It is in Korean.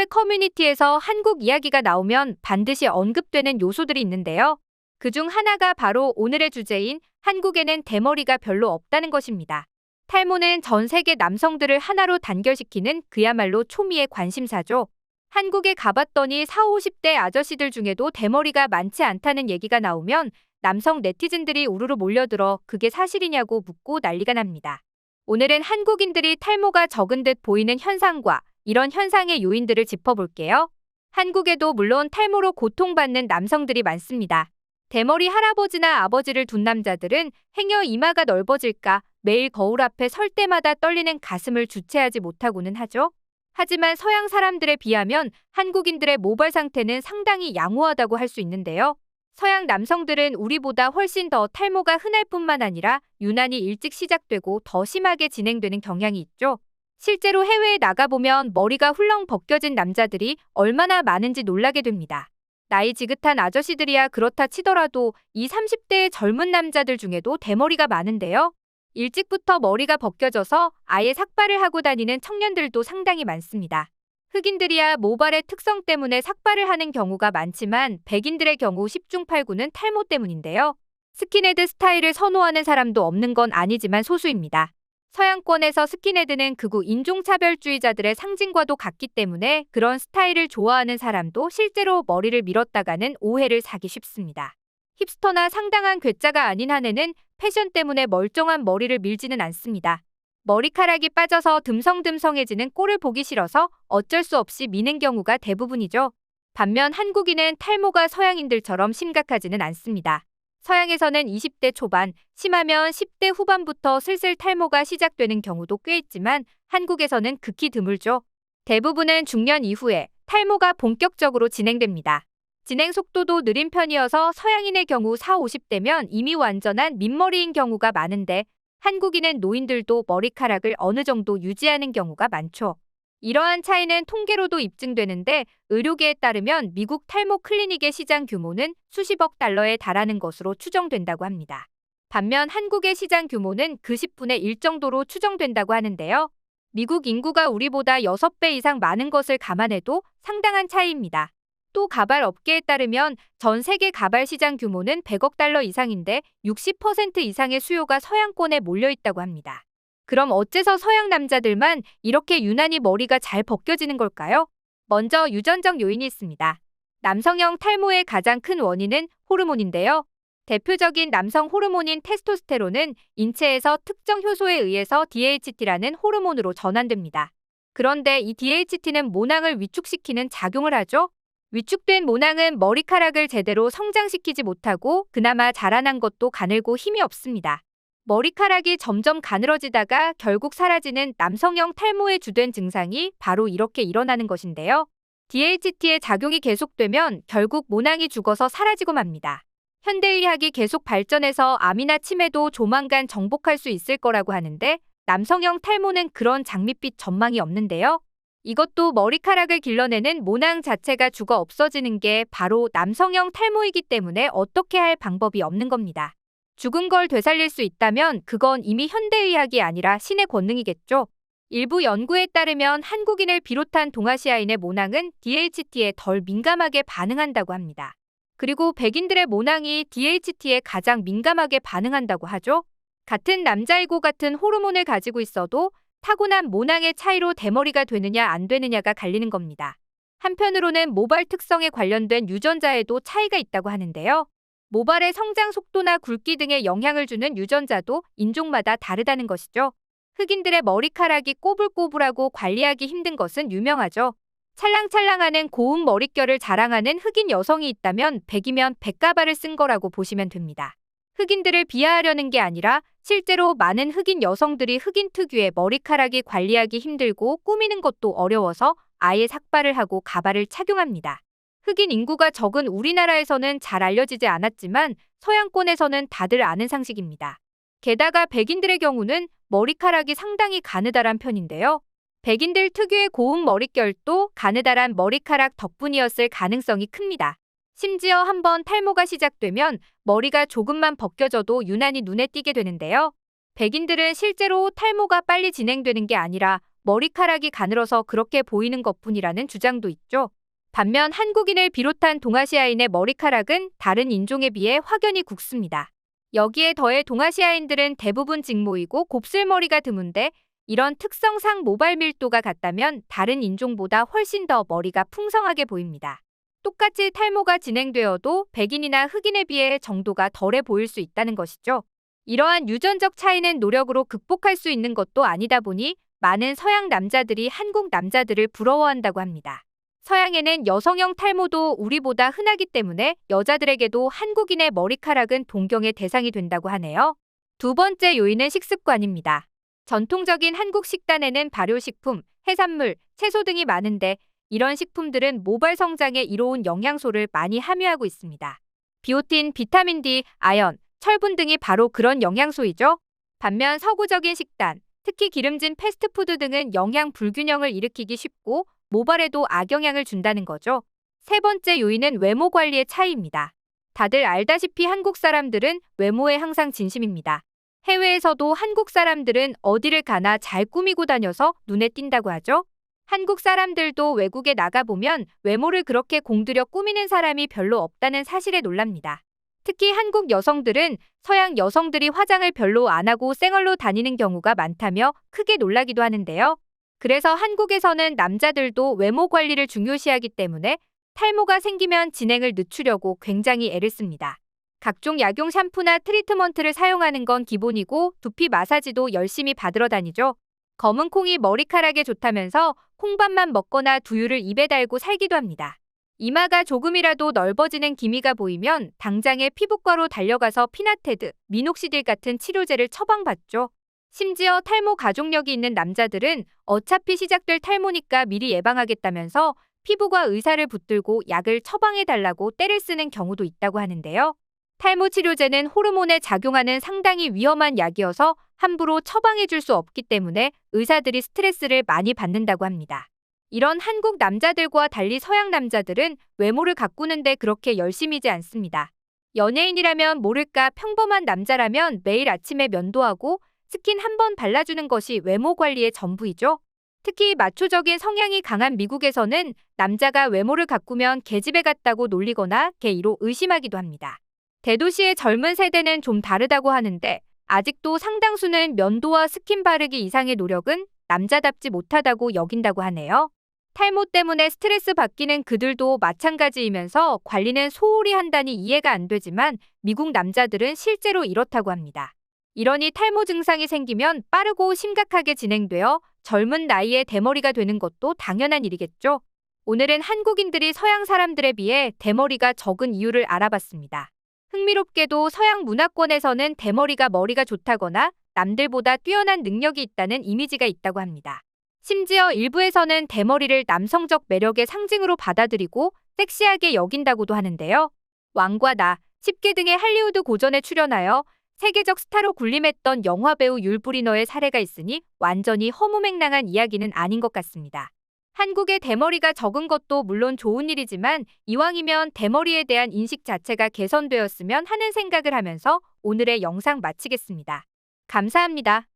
커뮤니티에서 한국 이야기가 나오면 반드시 언급되는 요소들이 있는데요. 그중 하나가 바로 오늘의 주제인 한국에는 대머리가 별로 없다는 것입니다. 탈모는 전 세계 남성들을 하나로 단결시키는 그야말로 초미의 관심사죠. 한국에 가봤더니 40, 50대 아저씨들 중에도 대머리가 많지 않다는 얘기가 나오면 남성 네티즌들이 우르르 몰려들어 그게 사실이냐고 묻고 난리가 납니다. 오늘은 한국인들이 탈모가 적은 듯 보이는 현상과 이런 현상의 요인들을 짚어볼게요. 한국에도 물론 탈모로 고통받는 남성들이 많습니다. 대머리 할아버지나 아버지를 둔 남자들은 행여 이마가 넓어질까 매일 거울 앞에 설 때마다 떨리는 가슴을 주체하지 못하고는 하죠. 하지만 서양 사람들에 비하면 한국인들의 모발 상태는 상당히 양호하다고 할 수 있는데요. 서양 남성들은 우리보다 훨씬 더 탈모가 흔할 뿐만 아니라 유난히 일찍 시작되고 더 심하게 진행되는 경향이 있죠. 실제로 해외에 나가보면 머리가 훌렁 벗겨진 남자들이 얼마나 많은지 놀라게 됩니다. 나이 지긋한 아저씨들이야 그렇다 치더라도 20, 30대의 젊은 남자들 중에도 대머리가 많은데요. 일찍부터 머리가 벗겨져서 아예 삭발을 하고 다니는 청년들도 상당히 많습니다. 흑인들이야 모발의 특성 때문에 삭발을 하는 경우가 많지만 백인들의 경우 10중 8구는 탈모 때문인데요. 스킨헤드 스타일을 선호하는 사람도 없는 건 아니지만 소수입니다. 서양권에서 스킨헤드는 극우 인종차별주의자들의 상징과도 같기 때문에 그런 스타일을 좋아하는 사람도 실제로 머리를 밀었다가는 오해를 사기 쉽습니다. 힙스터나 상당한 괴짜가 아닌 한에는 패션 때문에 멀쩡한 머리를 밀지는 않습니다. 머리카락이 빠져서 듬성듬성해지는 꼴을 보기 싫어서 어쩔 수 없이 미는 경우가 대부분이죠. 반면 한국인은 탈모가 서양인들처럼 심각하지는 않습니다. 서양에서는 20대 초반, 심하면 10대 후반부터 슬슬 탈모가 시작되는 경우도 꽤 있지만 한국에서는 극히 드물죠. 대부분은 중년 이후에 탈모가 본격적으로 진행됩니다. 진행 속도도 느린 편이어서 서양인의 경우 40, 50대면 이미 완전한 민머리인 경우가 많은데 한국인은 노인들도 머리카락을 어느 정도 유지하는 경우가 많죠. 이러한 차이는 통계로도 입증되는데 의료계에 따르면 미국 탈모 클리닉의 시장 규모는 수십억 달러에 달하는 것으로 추정된다고 합니다. 반면 한국의 시장 규모는 그 10분의 1 정도로 추정된다고 하는데요. 미국 인구가 우리보다 6배 이상 많은 것을 감안해도 상당한 차이입니다. 또 가발 업계에 따르면 전 세계 가발 시장 규모는 100억 달러 이상인데 60% 이상의 수요가 서양권에 몰려있다고 합니다. 그럼 어째서 서양 남자들만 이렇게 유난히 머리가 잘 벗겨지는 걸까요? 먼저 유전적 요인이 있습니다. 남성형 탈모의 가장 큰 원인은 호르몬인데요. 대표적인 남성 호르몬인 테스토스테론은 인체에서 특정 효소에 의해서 DHT라는 호르몬으로 전환됩니다. 그런데 이 DHT는 모낭을 위축시키는 작용을 하죠. 위축된 모낭은 머리카락을 제대로 성장시키지 못하고 그나마 자라난 것도 가늘고 힘이 없습니다. 머리카락이 점점 가늘어지다가 결국 사라지는 남성형 탈모의 주된 증상이 바로 이렇게 일어나는 것인데요. DHT의 작용이 계속되면 결국 모낭이 죽어서 사라지고 맙니다. 현대의학이 계속 발전해서 암이나 치매도 조만간 정복할 수 있을 거라고 하는데 남성형 탈모는 그런 장밋빛 전망이 없는데요. 이것도 머리카락을 길러내는 모낭 자체가 죽어 없어지는 게 바로 남성형 탈모이기 때문에 어떻게 할 방법이 없는 겁니다. 죽은 걸 되살릴 수 있다면 그건 이미 현대의학이 아니라 신의 권능이겠죠. 일부 연구에 따르면 한국인을 비롯한 동아시아인의 모낭은 DHT에 덜 민감하게 반응한다고 합니다. 그리고 백인들의 모낭이 DHT에 가장 민감하게 반응한다고 하죠. 같은 남자이고 같은 호르몬을 가지고 있어도 타고난 모낭의 차이로 대머리가 되느냐 안 되느냐가 갈리는 겁니다. 한편으로는 모발 특성에 관련된 유전자에도 차이가 있다고 하는데요. 모발의 성장 속도나 굵기 등에 영향을 주는 유전자도 인종마다 다르다는 것이죠. 흑인들의 머리카락이 꼬불꼬불하고 관리하기 힘든 것은 유명하죠. 찰랑찰랑하는 고운 머릿결을 자랑하는 흑인 여성이 있다면 100이면 100가발을 쓴 거라고 보시면 됩니다. 흑인들을 비하하려는 게 아니라 실제로 많은 흑인 여성들이 흑인 특유의 머리카락이 관리하기 힘들고 꾸미는 것도 어려워서 아예 삭발을 하고 가발을 착용합니다. 흑인 인구가 적은 우리나라에서는 잘 알려지지 않았지만 서양권에서는 다들 아는 상식입니다. 게다가 백인들의 경우는 머리카락이 상당히 가느다란 편인데요. 백인들 특유의 고운 머릿결도 가느다란 머리카락 덕분이었을 가능성이 큽니다. 심지어 한번 탈모가 시작되면 머리가 조금만 벗겨져도 유난히 눈에 띄게 되는데요. 백인들은 실제로 탈모가 빨리 진행되는 게 아니라 머리카락이 가늘어서 그렇게 보이는 것뿐이라는 주장도 있죠. 반면 한국인을 비롯한 동아시아인의 머리카락은 다른 인종에 비해 확연히 굵습니다. 여기에 더해 동아시아인들은 대부분 직모이고 곱슬머리가 드문데 이런 특성상 모발 밀도가 같다면 다른 인종보다 훨씬 더 머리가 풍성하게 보입니다. 똑같이 탈모가 진행되어도 백인이나 흑인에 비해 정도가 덜해 보일 수 있다는 것이죠. 이러한 유전적 차이는 노력으로 극복할 수 있는 것도 아니다 보니 많은 서양 남자들이 한국 남자들을 부러워한다고 합니다. 서양에는 여성형 탈모도 우리보다 흔하기 때문에 여자들에게도 한국인의 머리카락은 동경의 대상이 된다고 하네요. 두 번째 요인은 식습관입니다. 전통적인 한국 식단에는 발효식품, 해산물, 채소 등이 많은데 이런 식품들은 모발 성장에 이로운 영양소를 많이 함유하고 있습니다. 비오틴, 비타민 D, 아연, 철분 등이 바로 그런 영양소이죠. 반면 서구적인 식단, 특히 기름진 패스트푸드 등은 영양 불균형을 일으키기 쉽고 모발에도 악영향을 준다는 거죠. 세 번째 요인은 외모 관리의 차이입니다. 다들 알다시피 한국 사람들은 외모에 항상 진심입니다. 해외에서도 한국 사람들은 어디를 가나 잘 꾸미고 다녀서 눈에 띈다고 하죠. 한국 사람들도 외국에 나가보면 외모를 그렇게 공들여 꾸미는 사람이 별로 없다는 사실에 놀랍니다. 특히 한국 여성들은 서양 여성들이 화장을 별로 안 하고 생얼로 다니는 경우가 많다며 크게 놀라기도 하는데요. 그래서 한국에서는 남자들도 외모 관리를 중요시하기 때문에 탈모가 생기면 진행을 늦추려고 굉장히 애를 씁니다. 각종 약용 샴푸나 트리트먼트를 사용하는 건 기본이고 두피 마사지도 열심히 받으러 다니죠. 검은 콩이 머리카락에 좋다면서 콩밥만 먹거나 두유를 입에 달고 살기도 합니다. 이마가 조금이라도 넓어지는 기미가 보이면 당장에 피부과로 달려가서 피나테드, 미녹시딜 같은 치료제를 처방받죠. 심지어 탈모 가족력이 있는 남자들은 어차피 시작될 탈모니까 미리 예방하겠다면서 피부과 의사를 붙들고 약을 처방해달라고 떼를 쓰는 경우도 있다고 하는데요. 탈모 치료제는 호르몬에 작용하는 상당히 위험한 약이어서 함부로 처방해줄 수 없기 때문에 의사들이 스트레스를 많이 받는다고 합니다. 이런 한국 남자들과 달리 서양 남자들은 외모를 가꾸는데 그렇게 열심이지 않습니다. 연예인이라면 모를까 평범한 남자라면 매일 아침에 면도하고 스킨 한 번 발라주는 것이 외모 관리의 전부이죠. 특히 마초적인 성향이 강한 미국에서는 남자가 외모를 가꾸면 계집애 같다고 놀리거나 게이로 의심하기도 합니다. 대도시의 젊은 세대는 좀 다르다고 하는데 아직도 상당수는 면도와 스킨 바르기 이상의 노력은 남자답지 못하다고 여긴다고 하네요. 탈모 때문에 스트레스 받기는 그들도 마찬가지이면서 관리는 소홀히 한다니 이해가 안 되지만 미국 남자들은 실제로 이렇다고 합니다. 이러니 탈모 증상이 생기면 빠르고 심각하게 진행되어 젊은 나이에 대머리가 되는 것도 당연한 일이겠죠. 오늘은 한국인들이 서양 사람들에 비해 대머리가 적은 이유를 알아봤습니다. 흥미롭게도 서양 문화권에서는 대머리가 머리가 좋다거나 남들보다 뛰어난 능력이 있다는 이미지가 있다고 합니다. 심지어 일부에서는 대머리를 남성적 매력의 상징으로 받아들이고 섹시하게 여긴다고도 하는데요. 왕과 나, 10개 등의 할리우드 고전에 출연하여 세계적 스타로 군림했던 영화배우 율브리너의 사례가 있으니 완전히 허무맹랑한 이야기는 아닌 것 같습니다. 한국의 대머리가 적은 것도 물론 좋은 일이지만 이왕이면 대머리에 대한 인식 자체가 개선되었으면 하는 생각을 하면서 오늘의 영상 마치겠습니다. 감사합니다.